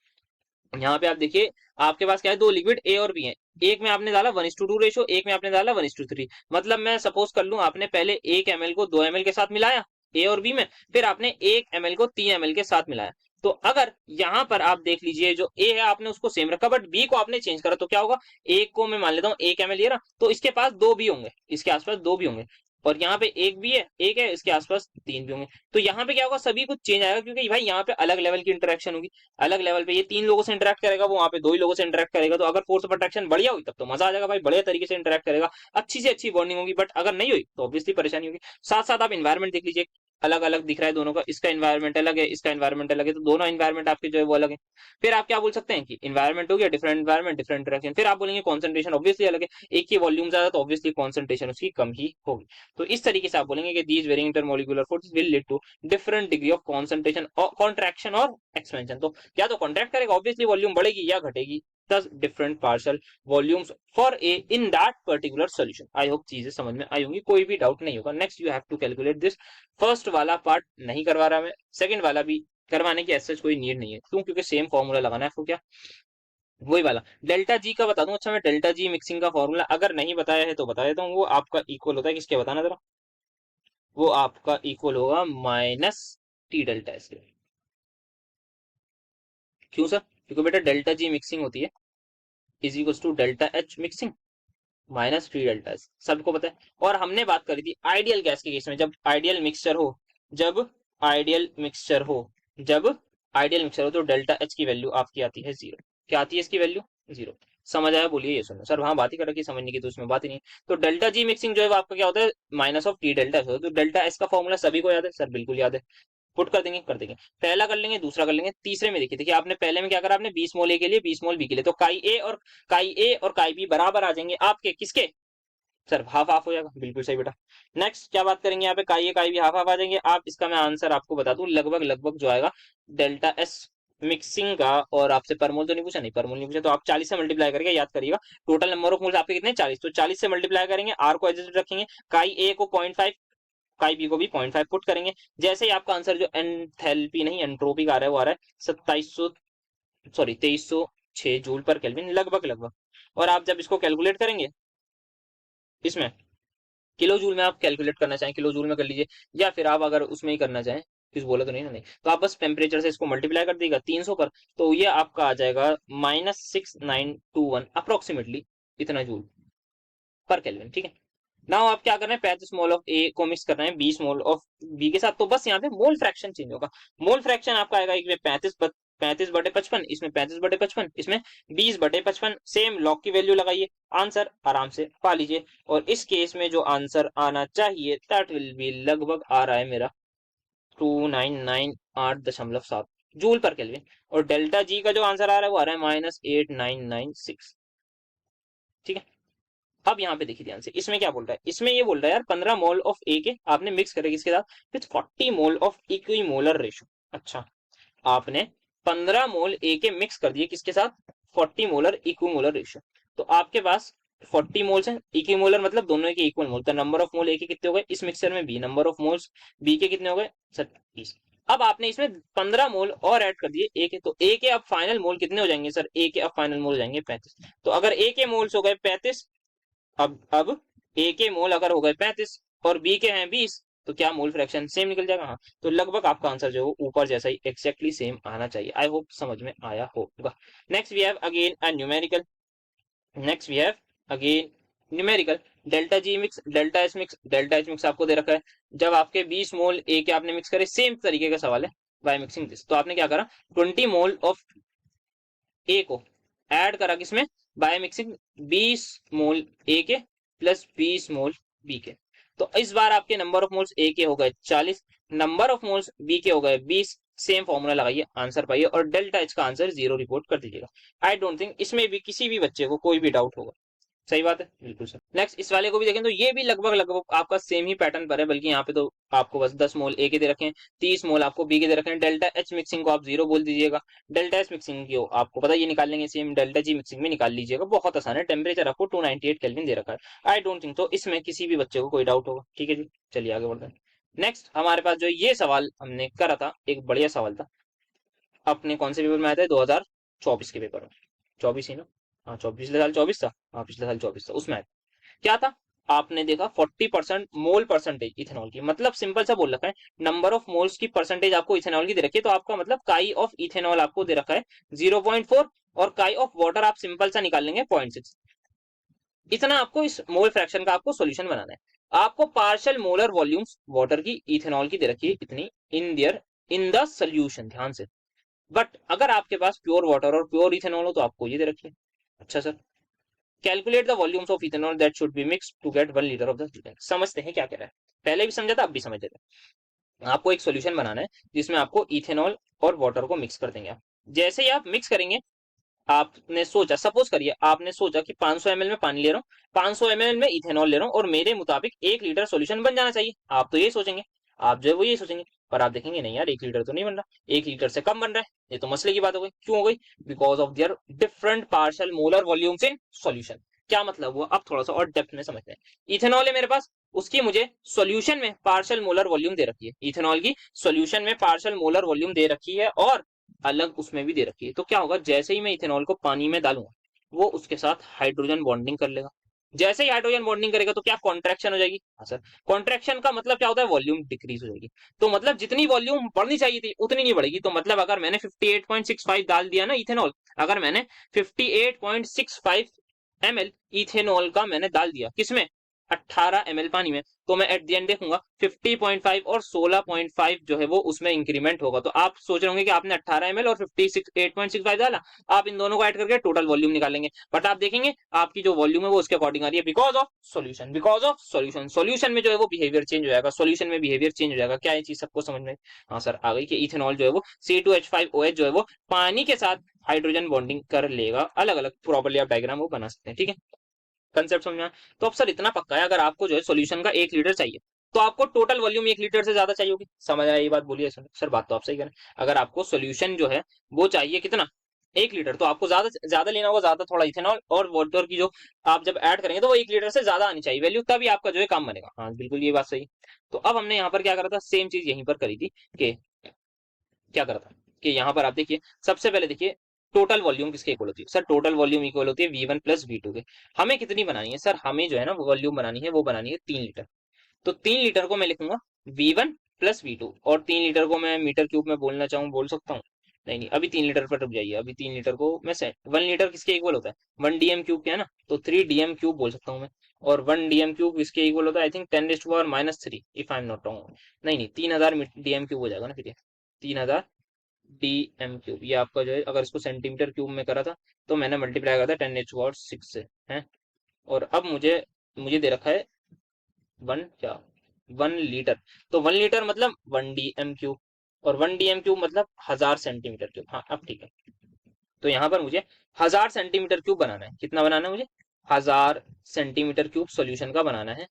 यहाँ पे आप देखिए, आपके पास क्या है, दो लिक्विड ए और बी है। एक में आपने डाला 1:2 रेशो, एक में आपने डाला 1:3। मतलब मैं सपोज कर लूं आपने पहले 1 ml को 2 ml के साथ मिलाया ए और बी में, फिर आपने 1 ml को 3 ml के साथ मिलाया। तो अगर यहाँ पर आप देख लीजिए, जो ए है आपने उसको सेम रखा, बट बी को आपने चेंज करा, तो क्या होगा? एक को मैं मान लेता हूँ 1 ml ये रहा, तो इसके पास 2 भी होंगे, इसके आसपास 2 भी होंगे। और यहाँ पे एक भी है, एक है, इसके आसपास तीन भी होंगे। तो यहाँ पे क्या होगा, सभी कुछ चेंज आएगा, क्योंकि भाई यहाँ पे अलग लेवल की इंटरेक्शन होगी। अलग लेवल पे ये तीन लोगों से इंटरेक्ट करेगा, वो वहाँ पे दो ही लोगों से इंटरेक्ट करेगा। तो अगर फोर्स ऑफ अट्रैक्शन बढ़िया हुई तब तो मजा आ जाएगा भाई, बढ़िया तरीके से इंटरेक्ट करेगा, अच्छी से अच्छी बॉन्डिंग होगी। बट अगर नहीं हुई तो ऑब्वियसली परेशानी होगी। साथ साथ आप इन्वायरमेंट देख लीजिए, अलग अलग दिख रहा है दोनों का, इसका इन्वायरमेंट अलग है, इसका इन्वायरमेंट अलग है, तो दोनों इन्वायरमेंट आपके जो है वो अलग है। फिर आप क्या बोल सकते हैं कि इन्वायरमेंट हो गया, डिफरेंट इन्वायरमेंट डिफरेंट इंटरेक्शन। फिर आप बोलेंगे कॉन्सेंट्रेशन ऑब्वियसली अलग है, एक ही वॉल्यूम ज्यादा तो ऑब्वियसली कॉन्सेंट्रेशन उसकी कम ही होगी। तो इस तरीके से आप बोलेंगे कि these varying intermolecular forces will lead to different degree of concentration और कॉन्ट्रैक्शन और एक्सपेंशन। तो या तो कॉन्ट्रैक्ट करेगा ऑब्वियसली, वॉल्यूम बढ़ेगी या घटेगी, दस different partial volumes for a in that particular solution. I hope चीजें समझ में आई होंगी, कोई भी डाउट नहीं होगा। Next you have to calculate this. First वाला पार्ट नहीं करवा रहा मैं, सेकंड वाला भी करवाने की ऐसा कोई नीड नहीं है। क्यों? क्योंकि सेम फॉर्मूला लगाना है आपको। क्या? वही वाला डेल्टा जी का बता दूं। अच्छा, मैं डेल्टा जी मिक्सिंग का फॉर्मूला अगर नहीं बताया है तो बता देता हूँ। वो आपका इक्वल होता है किसके, बताना जरा। वो आपका इक्वल होगा माइनस टी डेल्टा एस के। क्यों सर? क्योंकि बेटा डेल्टा जी मिक्सिंग होती है is equal to delta H mixing minus T delta S, सबको पता है। और हमने बात करी थी आइडियल गैस के केस में, जब आइडियल मिक्सचर हो, जब आइडियल मिक्सचर हो जब आइडियल मिक्सचर हो तो डेल्टा एच की वैल्यू आपकी आती है जीरो। क्या आती है इसकी वैल्यू? जीरो। समझ आया? बोलिए ये सुनो सर, वहां बात ही कर रखी समझने की, तो उसमें बात ही नहीं है। तो डेल्टा जी मिक्सिंग जो है वो आपका क्या होता है, minus of T delta S होता है। तो डेल्टा एस का फॉर्मूला सभी को याद है सर? बिल्कुल याद है। पुट कर देंगे, कर देंगे। पहला कर लेंगे, दूसरा कर लेंगे, तीसरे में देखिए, देखिए आपने पहले में क्या करा, आपने 20 मोल ए के लिए 20 मोल बी के लिए, तो काई ए और काई बी बराबर आ जाएंगे आपके किसके? सर हाफ हाफ हो जाएगा, बिल्कुल सही बेटा। नेक्स्ट क्या बात करेंगे, यहाँ पे काई ए काई बी हाफ हाफ आ जाएंगे। आप इसका मैं आंसर आपको बता दूं, लगभग लगभग जो आएगा डेल्टा एस मिक्सिंग का। और आपसे परमोल तो नहीं पूछा, नहीं परमोल नहीं पूछा, तो आप 40 से मल्टीप्लाई करके याद करिएगा। टोटल नंबर ऑफ मोल्स आपके कितने? 40। तो 40 से मल्टीप्लाई करेंगे, आर को एडजस्ट रखेंगे, काई ए को 0.5, काई बी को भी 0.5 पुट करेंगे। जैसे ही आपका आंसर जो एंथैल्पी नहीं एंट्रोपी का आ रहा है वो आ रहा है 2700, सॉरी 2306 जूल पर केल्विन, लगभग लगभग। और आप जब इसको कैलकुलेट करेंगे इसमें किलो जूल में आप कैलकुलेट करना चाहें, किलो जूल में कर लीजिए, या फिर आप अगर उसमें ही करना चाहें, कुछ बोला तो नहीं ना, नहीं तो आप बस टेम्परेचर से इसको मल्टीप्लाई कर दीजिएगा 300 पर, तो ये आपका आ जाएगा -6921 अप्रोक्सीमेटली, इतना जूल पर केल्विन। ठीक है। नाउ आप क्या कर रहे हैं, 35 मोल ऑफ ए को मिक्स कर रहे हैं 20 मोल ऑफ बी के साथ। तो बस यहाँ पे मोल फ्रैक्शन चेंज होगा। मोल फ्रैक्शन आपका आएगा एक में 35/55, इसमें 35/55, इसमें 20/55। सेम लॉग की वैल्यू लगाइए, आंसर आराम से पा लीजिए। और इस केस में जो आंसर आना चाहिए दैट विल बी, लगभग आ रहा है मेरा 2998.7 जूल पर केल्विन। और डेल्टा जी का जो आंसर आ रहा है वो आ रहा है -8996। ठीक है। अब यहाँ पे देखिए ध्यान से, इसमें क्या बोल रहा है, इसमें ये बोल रहा है यार 15 मोल ऑफ ए के आपने मिक्स करे किसके साथ, with 40 mole of equimolar ratio. अच्छा, आपने 15 मोल ए के मिक्स कर दिए किसके साथ, 40 मोलर इक्विमोलर रेशो। तो आपके पास 40 मोल्स है, इक्विमोलर मतलब दोनों के इक्वल मोल। तो नंबर ऑफ मोल ए के कितने हो गए इस मिक्सचर में, B number of moles B के कितने हो गए 27। अब आपने इसमें 15 मोल और ऐड कर दिए ए के, तो ए के अब फाइनल मोल कितने हो जाएंगे सर, ए के अब फाइनल मोल हो जाएंगे 35। तो अगर ए के मोल्स हो गए 35, अब ए के मोल अगर हो गए 35 और बी के हैं 20, तो क्या मोल फ्रैक्शन सेम निकल जाएगा? हाँ, तो लगभग आपका आंसर जो ऊपर जैसा ही एक्जैक्टली सेम आना चाहिए। आई होप समझ में आया होगा। Next we have again a numerical, next we have again numerical, delta G mix delta S mix. Delta H mix आपको दे रखा है, जब आपके 20 मोल ए के आपने मिक्स करे, सेम तरीके का सवाल है बाय मिक्सिंग दिस। तो आपने क्या करा, 20 मोल ऑफ ए को ऐड करा किसमें, बाय मिक्सिंग 20 मोल ए के प्लस 20 मोल बी के। तो इस बार आपके नंबर ऑफ मोल्स ए के हो गए 40, नंबर ऑफ मोल्स बी के हो गए 20। सेम फॉर्मूला लगाइए, आंसर पाइए, और डेल्टा एच का आंसर 0 रिपोर्ट कर दीजिएगा। आई डोंट थिंक इसमें भी किसी भी बच्चे को कोई भी डाउट होगा। सही बात है, बिल्कुल सर। नेक्स्ट इस वाले को भी देखें तो ये भी लगभग लगभग आपका सेम ही पैटर्न पर है, बल्कि यहाँ पे तो आपको बस 10 मोल ए के दे रखे हैं, 30 मोल आपको बी के दे रखे हैं। डेल्टा एच मिक्सिंग को आप 0 बोल दीजिएगा, डेल्टा एच मिक्सिंग की आपको पता ये निकाल लेंगे, सेम डेल्टा जी मिक्सिंग में निकाल लीजिएगा, बहुत आसान है। टेम्परेचर आपको 298 केल्विन दे रखा है। आई डोंट थिंक तो इसमें किसी भी बच्चे को कोई डाउट होगा। ठीक है जी, चलिए आगे बढ़ते हैं। नेक्स्ट हमारे पास जो ये सवाल हमने करा था, एक बढ़िया सवाल था, अपने कौन से पेपर में आया था, 2024 के पेपर में, 24 ही ना, हाँ 24, पिछले साल 24 था, हाँ पिछले साल 24 था, उसमें आया। क्या था, आपने देखा 40% मोल परसेंटेज इथेनॉल की, मतलब सिंपल सा बोल रखा है, नंबर ऑफ मोल्स की परसेंटेज आपको इथेनॉल की दे रखी है, तो आपका मतलब काई ऑफ इथेनॉल आपको दे रखा है 0.4, और काई ऑफ वाटर आप सिंपल सा निकाल लेंगे 0.6। इतना आपको इस मोल फ्रैक्शन का आपको सॉल्यूशन बनाना है। आपको पार्शियल मोलर वॉल्यूम्स वाटर की इथेनॉल की दे रखी है इतनी इन द सोल्यूशन, ध्यान से। बट अगर आपके पास प्योर वाटर और प्योर इथेनॉल हो तो आपको ये दे रखी है। अच्छा sir, calculate the volumes of ethanol that should be mix to get 1 litre of the solvent। समझते हैं क्या कह रहा है, पहले भी समझा था अब भी समझ लेते हैं। आपको एक सोल्यूशन बनाना है जिसमें आपको इथेनॉल और वाटर को मिक्स कर देंगे आप। जैसे ही आप मिक्स करेंगे, आपने सोचा, सपोज करिए आपने सोचा कि 500 ml में पानी ले रहा हूँ, 500 ml में इथेनॉल ले रहा हूँ और मेरे मुताबिक 1 लीटर सॉल्यूशन बन जाना चाहिए। आप तो यही सोचेंगे, आप जो है वो ये सोचेंगे, पर आप देखेंगे नहीं यार 1 लीटर तो नहीं बन रहा, 1 लीटर से कम बन रहा है। ये तो मसले की बात हो गई। क्यों हो गई? Because of their different partial molar volumes in solution. क्या मतलब हुआ, अब थोड़ा सा और डेप्थ में समझते हैं। इथेनॉल है मेरे पास, उसकी मुझे सॉल्यूशन में पार्शियल मोलर वॉल्यूम दे रखी है, इथेनॉल की सॉल्यूशन में पार्शियल मोलर वॉल्यूम दे रखी है और अलग उसमें भी दे रखी है। तो क्या होगा, जैसे ही मैं इथेनॉल को पानी में डालूंगा वो उसके साथ हाइड्रोजन बॉन्डिंग कर लेगा। जैसे ही हाइड्रोजन बॉन्डिंग करेगा तो क्या कॉन्ट्रैक्शन हो जाएगी? हाँ सर, कॉन्ट्रैक्शन का मतलब क्या होता है, वॉल्यूम डिक्रीज हो जाएगी। तो मतलब जितनी वॉल्यूम बढ़नी चाहिए थी उतनी नहीं बढ़ेगी। तो मतलब अगर मैंने 58.65 डाल दिया ना इथेनॉल, अगर मैंने 58.65 ml इथेनॉल का मैंने डाल दिया किसमें, 18 ml पानी में, तो मैं एट द एंड देखूंगा 50.5 और 16.5 जो है वो उसमें इंक्रीमेंट होगा। तो आप सोच रहे होंगे कि आपने 18 ml और 58.65 डाला, आप इन दोनों को ऐड करके टोटल वॉल्यूम निकालेंगे। बट आप देखेंगे आपकी जो वॉल्यूम है वो उसके अकॉर्डिंग आ रही है, because of solution, because of solution. Solution में जो है वो बिहेवियर चेंज हो जाएगा, सॉल्यूशन में बिहेवियर चेंज हो जाएगा। क्या ये चीज सबको समझ में? हाँ सर आ गई कि इथेनॉल जो है वो C2H5OH जो है वो पानी के साथ हाइड्रोजन बॉन्डिंग कर लेगा। अलग अलग प्रॉपर्ली आप डायग्राम वो बना सकते हैं, ठीक है। कंसेप्ट समझ में आया? तो अब सर इतना पक्का है, अगर आपको जो है सॉल्यूशन का 1 लीटर चाहिए तो आपको टोटल वॉल्यूम 1 लीटर से ज्यादा चाहिए होगी। समझ आया ये बात? बोलिए सर। सर बात तो आप सही करें, अगर आपको सॉल्यूशन जो है वो चाहिए कितना, 1 लीटर, तो आपको ज्यादा ज्यादा लेना होगा, ज्यादा थोड़ा इथेनॉल और वाटर की जो आप जब ऐड करेंगे तो वो 1 लीटर से ज्यादा आनी चाहिए वैल्यू, तभी आपका जो है काम बनेगा। हाँ बिल्कुल ये बात सही। तो अब हमने यहाँ पर क्या करा था, सेम चीज यहीं पर करी थी कि क्या करा था कि यहाँ पर आप देखिए, सबसे पहले देखिए टोटल वॉल्यूम किसके इक्वल होती है। सर टोटल वॉल्यूम इक्वल होती है V1 प्लस V2 के। हमें कितनी बनानी है सर, हमें जो है ना वॉल्यूम बनानी है, वो बनानी है 3 लीटर। तो 3 लीटर को मैं लिखूंगा V1 प्लस V2, और 3 लीटर को मैं मीटर क्यूब में बोलना चाहूँ बोल सकता हूँ? नहीं नहीं, अभी 3 लीटर पर रुक जाइए। अभी 3 लीटर को मैं से 1 लीटर किसके इक्वल होता है, 1 DM क्यूब के है ना, तो 3 DM क्यूब बोल सकता हूँ मैं। और 1 DM क्यूब किसके इक्वल होता है, I think 10⁻³ if I am not wrong. नहीं नहीं, 3000 DM क्यूब हो जाएगा ना फिर ये, 3000 DM क्यूब। ये आपका जो है अगर इसको सेंटीमीटर क्यूब में करा था तो मैंने मल्टीप्लाई करा था 10⁻⁶ से है। और अब मुझे मुझे दे रखा है 1 लीटर। तो 1 लीटर मतलब 1 DM क्यूब, और 1 DM क्यूब मतलब 1000 सेंटीमीटर क्यूब। हाँ अब ठीक है। तो यहाँ पर मुझे 1000 सेंटीमीटर क्यूब बनाना है। कितना बनाना है मुझे, 1000 सेंटीमीटर क्यूब सोल्यूशन का बनाना है,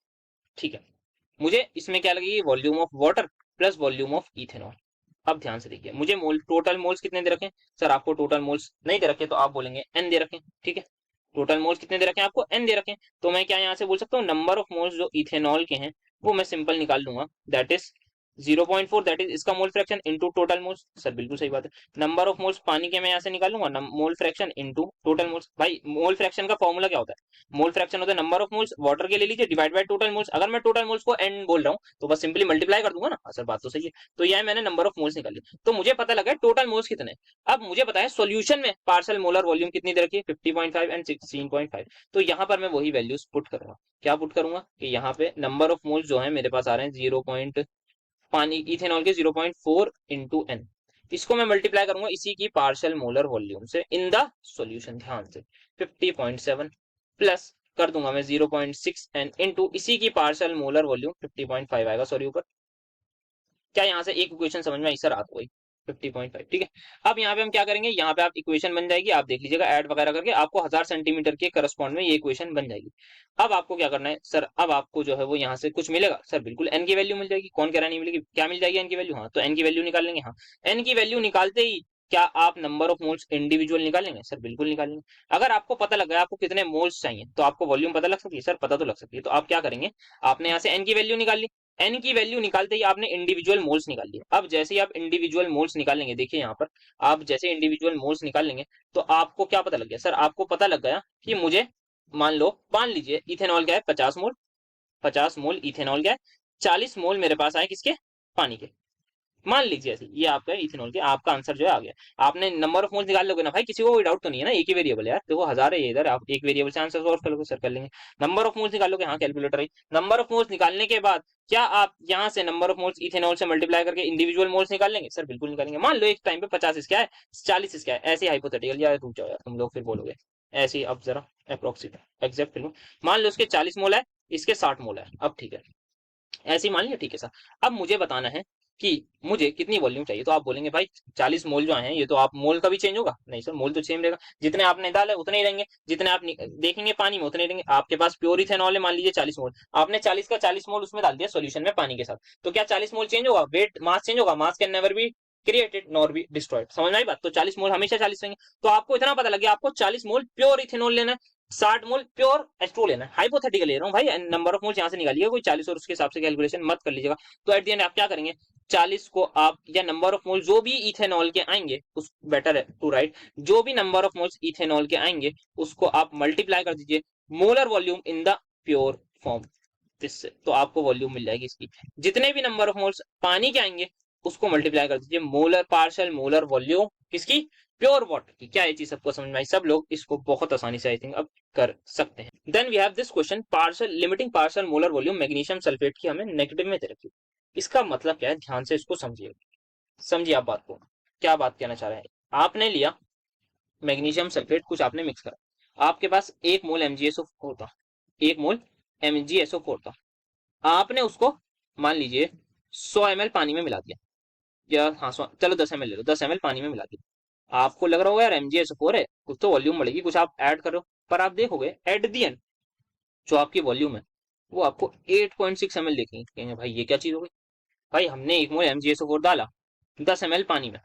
ठीक है। मुझे इसमें क्या लगेगी, volume of water plus volume of ethanol. अब ध्यान से देखिए, मुझे मोल टोटल मोल्स कितने दे रखे हैं। सर आपको टोटल मोल्स नहीं दे रखे तो आप बोलेंगे n दे रखे हैं, ठीक है। टोटल मोल्स कितने दे रखे हैं आपको, n दे रखे हैं। तो मैं क्या यहाँ से बोल सकता हूँ, नंबर ऑफ मोल्स जो इथेनॉल के हैं वो मैं सिंपल निकाल लूंगा, दैट इज 0.4, दैट इज इसका mole fraction into total moles. Sir बिल्कुल सही बात है। नंबर ऑफ मोल्स पानी के मैं यहाँ से निकालूंगा, mole fraction into total moles. भाई मोल फ्रैक्शन का फॉर्मूला क्या होता है, मोल फ्रैक्शन होता है नंबर ऑफ मोल्स वाटर के ले लीजिए डिवाइड बाय टोटल मोल्स। अगर मैं टोटल मोल्स को n बोल रहा हूँ तो बस सिंपली मल्टीप्लाई कर दूंगा ना। हाँ सर बात तो सही है। तो यह मैंने नंबर ऑफ मोल्स निकाली, तो मुझे पता लगा टोटल मोल्स कितने। अब मुझे पता है सॉल्यूशन में पार्शियल मोलर वॉल्यूम कितनी दे रखी है, 50.5 एंड 16.5। तो यहाँ पर मैं वही वैल्यूज पुट करूंगा। क्या पुट करूंगा कि यहाँ पे नंबर ऑफ मोल्स जो है मेरे पास आ रहे हैं 0. पानी इथेनॉल के 0.4 इंटू n, इसको मैं मल्टीप्लाई करूंगा इसी की पार्शियल मोलर वॉल्यूम से इन द सॉल्यूशन। ध्यान से 50.7 प्लस कर दूंगा मैं 0.6 n इंटू इसी की पार्शियल मोलर वॉल्यूम 50.5 आएगा सॉरी ऊपर। क्या यहाँ से एक इक्वेशन समझ में आई सर? आपको 50.5, ठीक है। अब यहाँ पे हम क्या करेंगे, यहाँ पे आप इक्वेशन बन जाएगी, आप देख लीजिएगा ऐड वगैरह करके आपको 1000 सेंटीमीटर के करस्पॉन्ड में ये इक्वेशन बन जाएगी। अब आपको क्या करना है सर, अब आपको जो है वो यहाँ से कुछ मिलेगा। सर बिल्कुल एन की वैल्यू मिल जाएगी, कौन कह रहा नहीं मिलेगी, क्या मिल जाएगी एन की वैल्यू। हाँ तो एन की वैल्यू निकाल लेंगे। हाँ एन की वैल्यू निकालते ही क्या आप नंबर ऑफ मोल्स इंडिविजुअल निकालेंगे? सर बिल्कुल निकालेंगे। अगर आपको पता लगा आपको कितने मोल्स चाहिए तो आपको वॉल्यूम पता लग सकती है। सर पता तो लग सकती है। तो आप क्या करेंगे, आपने यहाँ से एन की वैल्यू निकाल ली, एन की वैल्यू निकालते ही आपने इंडिविजुअल मोल्स निकाल लिए। अब जैसे ही आप इंडिविजुअल मोल्स निकालेंगे, देखिए यहाँ पर आप जैसे इंडिविजुअल मोल्स निकालेंगे तो आपको क्या पता लग गया सर, आपको पता लग गया कि मुझे मान लीजिए इथेनॉल क्या है 50 मोल, 50 मोल इथेनॉल क्या है, 40 मोल मेरे पास आए किसके, पानी के। मान लीजिए ऐसे ये आपका इथेनॉल के आपका आंसर जो है आ गया। आपने नंबर ऑफ मोल्स निकाल लोगे ना भाई, किसी को कोई डाउट तो नहीं है ना, एक ही वेरिएबल है यार, देखो 1000 है ये इधर, आप एक वेरिएबल से आंसर सॉल्व कर लोगे सर, कर लेंगे। नंबर ऑफ मोल्स निकाल लोगे, हाँ कैलकुलेटर है। नंबर ऑफ मोल्स निकालने के बाद क्या आप यहाँ से नंबर ऑफ मोल्स इथेनॉल से मल्टीप्लाई करके इंडिविजुअल मोल्स निकाल लेंगे? सर बिल्कुल निकालेंगे। मान लो एक टाइम पे 50 इसका है, 40 इसका है, ऐसे हाइपोथेटिकल, यार रुक जाओ यार तुम लोग फिर बोलोगे ऐसे ही, अब जरा अप्रोक्सीमेट एग्जैक्ट फिल्म। मान लो इसके 40 मोल है, इसके 60 मोल है, अब ठीक है ऐसे ही मान लिया, ठीक है सर। अब मुझे बताना है कि मुझे कितनी वॉल्यूम चाहिए, तो आप बोलेंगे भाई 40 मोल जो आए हैं ये तो आप मोल का भी चेंज होगा? नहीं सर, मोल तो सेम रहेगा, जितने आपने डाले उतने ही रहेंगे, जितने आप देखेंगे पानी में उतने ही रहेंगे। आपके पास प्योर इथेनॉल है, मान लीजिए 40 मोल, आपने 40 का 40 मोल उसमें डाल दिया सोल्यूशन में पानी के साथ, तो क्या 40 मोल चेंज होगा? वेट मास चेंज होगा? मास can never be created nor be destroyed, समझ में आई बात? तो 40 मोल हमेशा 40 रहेंगे। तो आपको इतना पता लग गया, आपको 40 मोल प्योर इथेनॉल लेना है, 60 मोल प्योर एच2 लेना है। हाइपोथेटिकल ले रहा हूँ भाई, नंबर ऑफ मोल्स यहाँ से निकालिएगा, कोई 40 और उसके हिसाब से कैलकुलेशन मत कर लीजिएगा। तो एट द एंड आप क्या करेंगे, 40 को आप, या नंबर ऑफ मोल जो भी इथेनॉल के आएंगे उस, बेटर है टू राइट, जो भी नंबर ऑफ मोल्स इथेनॉल के आएंगे उसको आप मल्टीप्लाई कर दीजिए molar volume in the pure form, इससे तो आपको वॉल्यूम मिल जाएगी इसकी। जितने भी नंबर ऑफ मोल्स पानी के आएंगे उसको मल्टीप्लाई कर दीजिए मोलर पार्शियल मोलर वॉल्यूम किसकी, प्योर वाटर की। क्या ये चीज सबको समझ में आई? सब लोग इसको बहुत आसानी से आई थिंक अब कर सकते हैं। Then we have this question, partial limiting partial molar volume magnesium sulphate की हमें नेगेटिव में दे रखी। इसका मतलब क्या है, ध्यान से इसको समझिए, समझिए आप बात को, क्या बात कहना चाह रहे हैं। आपने लिया मैग्नीशियम सल्फेट, कुछ आपने मिक्स करा, आपके पास 1 मोल MgSO4 था, 1 मोल MgSO4 था, आपने उसको मान लीजिए 100 ml पानी में मिला दिया, या हाँ चलो 10 ml ले लो, 10 ml पानी में मिला दिया। आपको लग रहा होगा यार MgSO4 है, कुछ तो वॉल्यूम बढ़ेगी, कुछ आप ऐड करो, पर आप देखोगे एट दी एंड जो आपकी वॉल्यूम है वो आपको 8.6 ml देखेंगे, कहेंगे भाई ये क्या चीज हो गई। भाई हमने 1 मोल MgSO4 डाला 10 ml पानी में,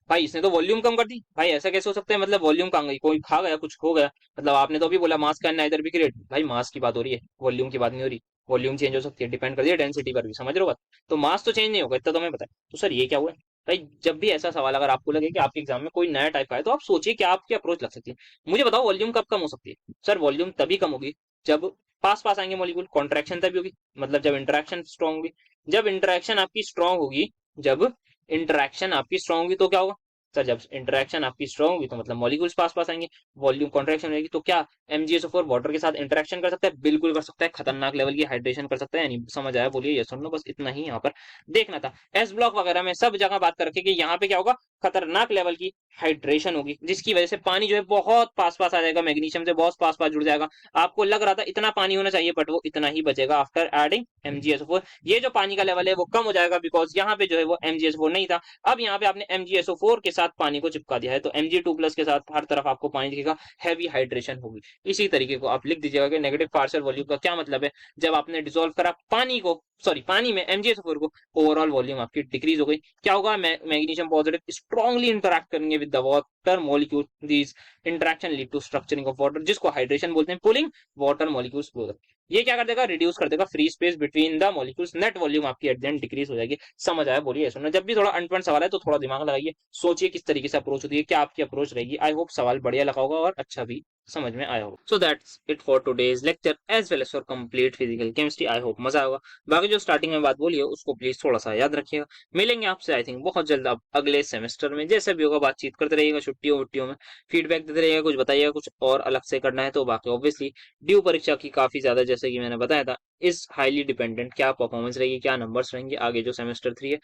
भाई इसने तो वॉल्यूम कम कर दी। भाई ऐसा कैसे हो सकता है, मतलब वॉल्यूम कहाँ गई, कोई खा गया, कुछ खो गया? मतलब आपने तो अभी बोला मास का इधर भी क्रिएट, भाई मास की बात हो रही है, वॉल्यूम की बात नहीं हो रही। वॉल्यूम चेंज हो सकती है, डिपेंड कर दिया डेंसिटी पर भी, समझ रहे हो बात? तो मास तो चेंज नहीं होगा, इतना तो हमें पता है। तो सर ये क्या हुआ है? भाई जब भी ऐसा सवाल अगर आपको लगे कि आपके एग्जाम में कोई नया टाइप का है, तो आप सोचिए कि आपकी अप्रोच लग सकती है। मुझे बताओ वॉल्यूम कब कम हो सकती है? सर वॉल्यूम तभी कम होगी जब पास पास आएंगे मॉलिक्यूल, कॉन्ट्रैक्शन तभी होगी, मतलब जब इंटरेक्शन स्ट्रांग होगी। जब इंटरेक्शन आपकी स्ट्रांग होगी, जब इंटरेक्शन आपकी स्ट्रांग होगी तो क्या होगा? सर जब इंटरेक्शन आपकी स्ट्रांग होगी तो मतलब मॉलिक्यूल्स पास पास आएंगे, वॉल्यूम कॉन्ट्रैक्शन रहेगी, तो क्या MgSO4 वाटर के साथ इंटरेक्शन कर सकता है? बिल्कुल कर सकता है, खतरनाक लेवल की हाइड्रेशन कर सकता है। यानी समझ आया? बोलिए यस और नो, बस इतना ही यहाँ पर देखना था। एस ब्लॉक वगैरह में सब जगह बात करके कि यहाँ पे क्या होगा, खतरनाक लेवल की हाइड्रेशन होगी, जिसकी वजह से पानी जो है बहुत पास पास आ जाएगा, मैग्नीशियम से बहुत पास पास जुड़ जाएगा। आपको लग रहा था इतना पानी होना चाहिए, बट वो इतना ही बचेगा आफ्टर एडिंग MgSO4। ये जो पानी का लेवल है वो कम हो जाएगा, बिकॉज यहाँ पे जो है वो MgSO4 नहीं था। अब यहाँ पे आपने MgSO4 के साथ पानी को चिपका दिया है, तो Mg2+ के साथ हर तरफ आपको पानी दिखेगा, हैवी हाइड्रेशन होगी। इसी तरीके को आप लिख दीजिएगा कि नेगेटिव पार्शियल वॉल्यूम का क्या मतलब है, जब आपने डिसॉल्व करा पानी को, सॉरी पानी में MgSO4 को, ओवरऑल वॉल्यूम आपकी डिक्रीज हो गई। क्या होगा, मैग्नीशियम पॉजिटिव स्ट्रांगली इंटरैक्ट करेंगे with the water molecule, this interaction lead to structuring of water, जिसको हाइड्रेशन बोलते हैं, पुलिंग वाटर मॉलिक्यूल्स क्लोजर। ये क्या कर देगा, रिड्यूस कर देगा free space between the molecules, net volume आपकी एट द एंड डिक्रीज हो जाएगी। समझ आया? बोलिए सुनना, जब भी थोड़ा अनपढ़ सवाल है तो थोड़ा दिमाग लगाइए, सोचिए किस तरीके से अप्रोच होती है, क्या आपकी अप्रोच रहेगी। आई होप सवाल बढ़िया लगा होगा और अच्छा भी समझ में आया होगा। So that's it for today's lecture as well as for complete physical chemistry. I hope मजा होगा। बाकी जो स्टार्टिंग में बात बोली है उसको प्लीज थोड़ा सा याद रखिएगा। मिलेंगे आपसे आई थिंक बहुत जल्द अब अगले सेमेस्टर में, जैसे भी होगा बातचीत करते रहिएगा, छुट्टियों वुट्टियों में फीडबैक देते रहिएगा, कुछ बताइएगा, कुछ और अलग से करना है तो। बाकी ऑब्वियसली ड्यू परीक्षा की काफी ज्यादा, जैसे कि मैंने बताया था, इस हाईली डिपेंडेंट क्या परफॉर्मेंस रहेगी, क्या नंबर्स रहेंगे आगे जो सेमेस्टर 3 है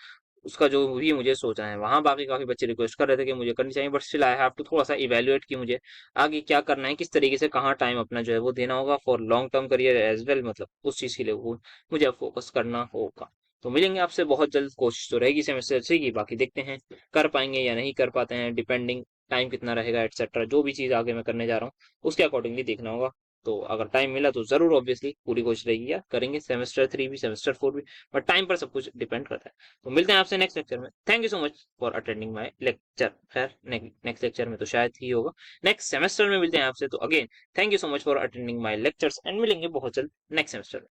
उसका, जो भी मुझे सोचा है वहां। बाकी काफी बच्चे रिक्वेस्ट कर रहे थे कि मुझे करनी चाहिए, but still I have to थोड़ा सा इवेल्युएट कि मुझे आगे क्या करना है, किस तरीके से कहाँ टाइम अपना जो है वो देना होगा for long term career as well, मतलब उस चीज के लिए वो मुझे अब फोकस करना होगा। तो मिलेंगे आपसे बहुत जल्द, कोशिश तो रहेगी सेमेस्टर 3 की, बाकी देखते हैं कर पाएंगे या नहीं कर पाते हैं, डिपेंडिंग टाइम कितना रहेगा एटसेट्रा, जो भी चीज आगे मैं करने जा रहा हूँ उसके अकॉर्डिंगली देखना होगा। तो अगर टाइम मिला तो जरूर ऑब्वियसली पूरी कोशिश रहेगी यार, करेंगे सेमेस्टर 3 भी सेमेस्टर 4 भी, बट टाइम पर सब कुछ डिपेंड करता है। तो मिलते हैं आपसे नेक्स्ट लेक्चर में। Thank you so much for attending my lecture. खैर नेक्स्ट लेक्चर में तो शायद ही होगा, नेक्स्ट सेमेस्टर में मिलते हैं आपसे। तो again thank you so much for attending my lectures and मिलेंगे बहुत जल्द नेक्स्ट सेमेस्टर में।